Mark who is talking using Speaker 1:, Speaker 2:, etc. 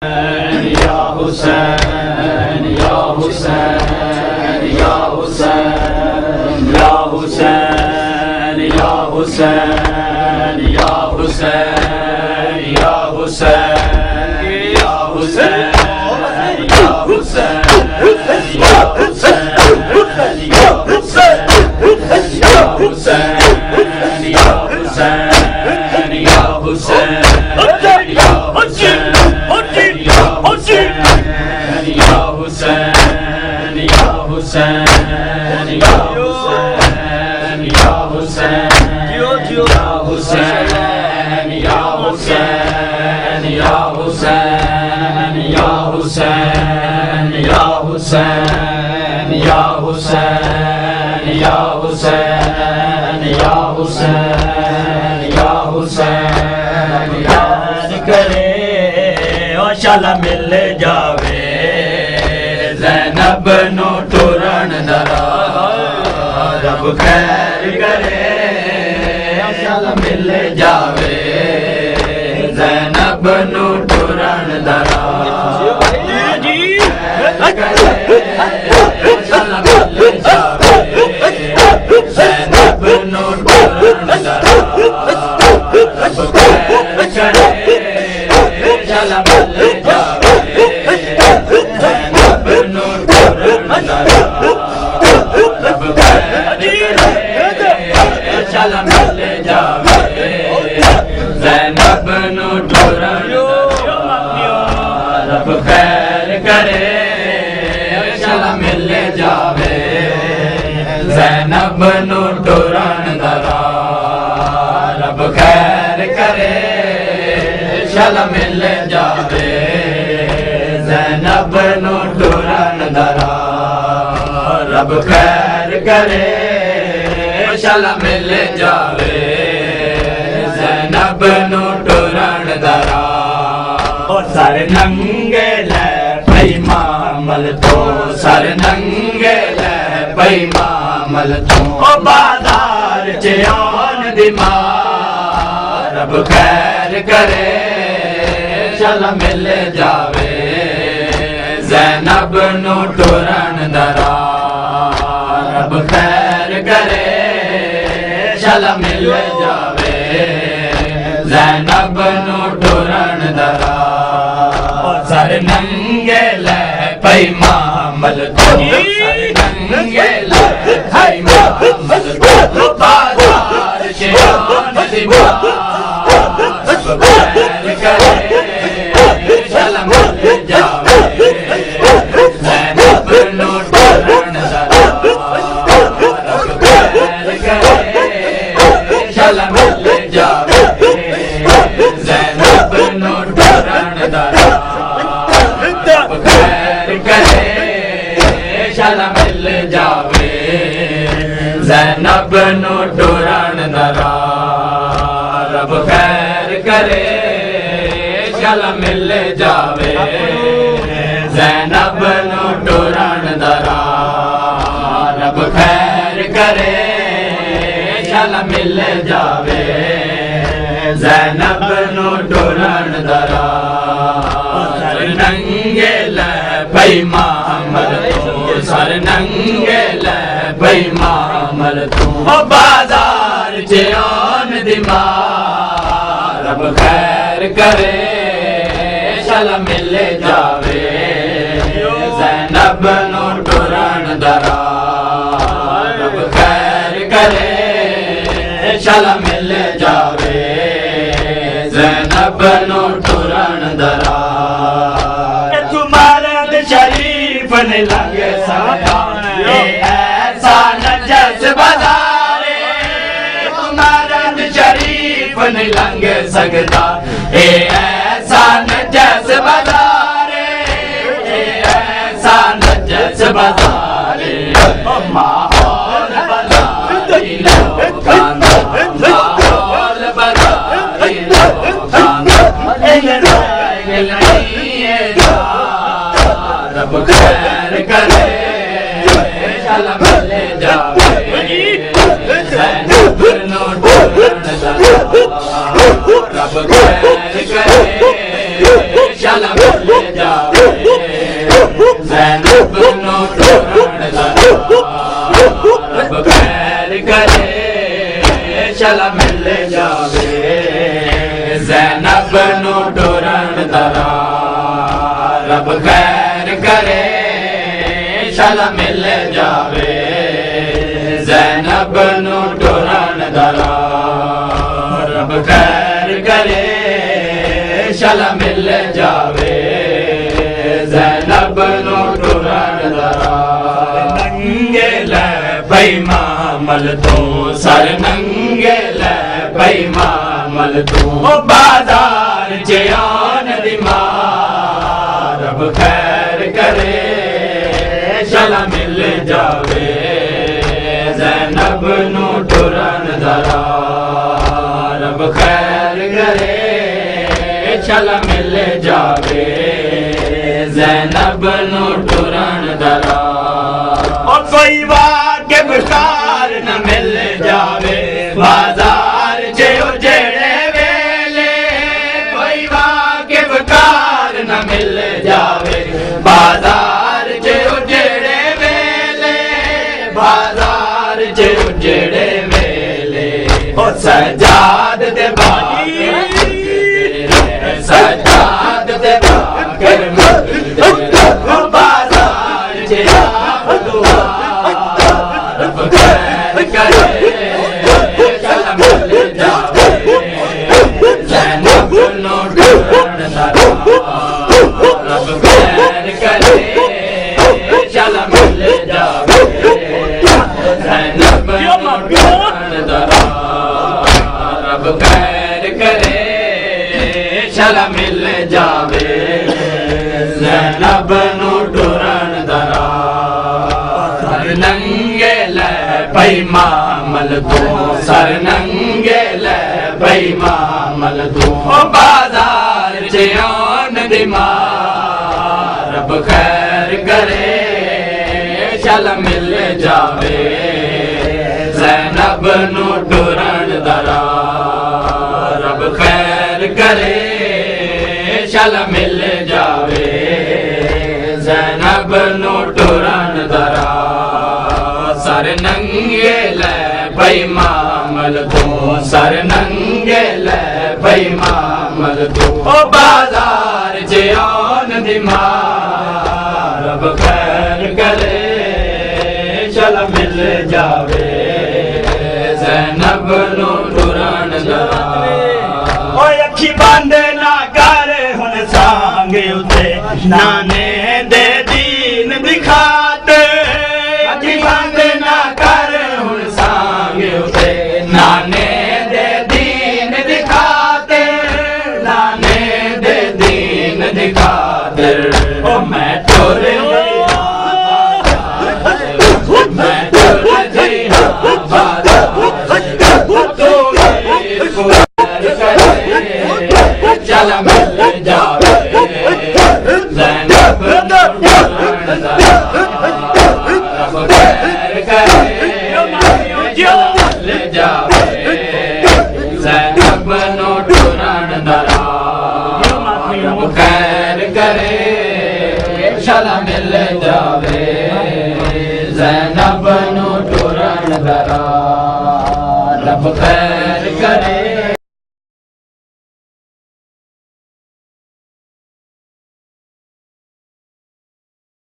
Speaker 1: या हुसैन या हुसैन या हुसैन या हुसैन या हुसैन या हुसैन या हुसैन या हुसैन या हुसैन या हुसैन या हुसैन या हुसैन या हुसैन या हुसैन शाला मिल जावे ज़ैनब नो टुरन दरा रब खैर करे शाला मिल जावे ज़ैनब नो टुरन दरा शाला मिल जावे ज़ैनब नो टुरन दरा रब खैर करे शाला मिल जावे ज़ैनब नो टुरन दरा रब खैर करे शाला मिल जावे ज़ैनब नो टुरन दरा रब खैर करे शाला मिल जावे ज़ैनब नो टुरन दरा रब खैर करे शाला मिल जावे ज़ैनब नो टुरन दरा रब खैर करे शाला मिल जावे ज़ैनब नो टुरन दरा सर नंगे ले पई मामल तो सर नंगे ले पई मामल तो बाजार च आन दी मां रब खैर करे शाला मिल जावे ज़ैनब नो टुरन दरा रब खैर करे शाला मिल जावे ज़ैनब नो टुरन दरा सर नंगे ले पई मामल तो सर नंगे ले पई मामल तो बाजार च आन दी मां रब खैर करे शाला मिल जावे ज़ैनब नो टुरन दरा रब खैर करे शाला मिल जावे ज़ैनब नो टुरन दरा रब खैर करे शाला मिल जावे ज़ैनब नो टुरन दरा रब खैर करे शाला मिल जावे ज़ैनब नो टुरन दरा रब खैर करे शाला मिल जावे ज़ैनब नो टुरन दरा सर नंगे ले पई मामल तो सर नंगे ले पई मामल तो बाजार च आन दी मां रब खैर करे शाला मिल जावे ज़ैनब नो टुरन दरा रब खैर करे शाला मिल जावे ज़ैनब नो टुरन दरा तुम्हारे शरीफ ने लगे सदा ऐसा नजस बाजारे तुम्हारा शरीफ ने लंग सकता ऐसा नजस बाजारे ऐसा नजस बाजारे माहौल बाजारी लोकाना माहौल बाजारी लोकाना रब खैर करे शाला मिल जावे ज़ैनब नो टुरन दरा रब खैर करे शाला मिल करे चल मिल जावे ज़ैनब नू टुरन दरा रब खैर करे चल मिल जावे ज़ैनब नू टुरन दरा रब खैर करे चल मिल जावे ज़ैनब नू टुरन दरा नंगे ले पैमामल तू सर नंगे ले पैमामल तू बाजार जयान दिमा रब खैर करे चल मिल जावे ज़ैनब नू टुरन दरा रब खैर करे चल मिल जावे ज़ैनब नू टुरन दरा और कोई वाकिब कार न मिल जावे बाजार जे उजड़े वेले कोई वाकिब कार न मिल जावे बाजार जे उजड़े वेले बाजार जे उजड़े वेले ओ सजाद दे सजाद दे बाकर बाजार जे दुआ रब खैर करे चल मिल जावे ज़ैनब नू टुरन दरा रब खैर करे चल मिल जावे ज़ैनब नू टुरन दरा रब खैर करे चल मिल जावे ज़ैनब नू टुरन दरा सर नंगे ले पैमामल तू सर नंगे ले पैमामल तू बाजार जयान दिमा रब खैर करे चल मिल जावे ज़ैनब नू टुरन दरा रब खैर करे चल मिल जावे ज़ैनब नू टुरन दरा सर नंगे ले पैमामल तू सर नंगे ले पैमामल तू बाजार जयान दिमा रब खैर करे चल मिल जावे ज़ैनब नू टुरन दरा अखी बंद ना कर हुन सांग उते नाने दे दीन दिखाते अखी बंद ना कर हुन सांग उते नाने दे दीन दिखाते नाने दे दीन दिखाते ओ मैं टोरे मैं टोरे चल मिल जावे ज़ैनब नू टुरन दरा रब खैर करे चल मिल जावे ज़ैनब नू टुरन दरा रब खैर करे चल मिल जावे ज़ैनब नू टुरन दरा रब खैर करे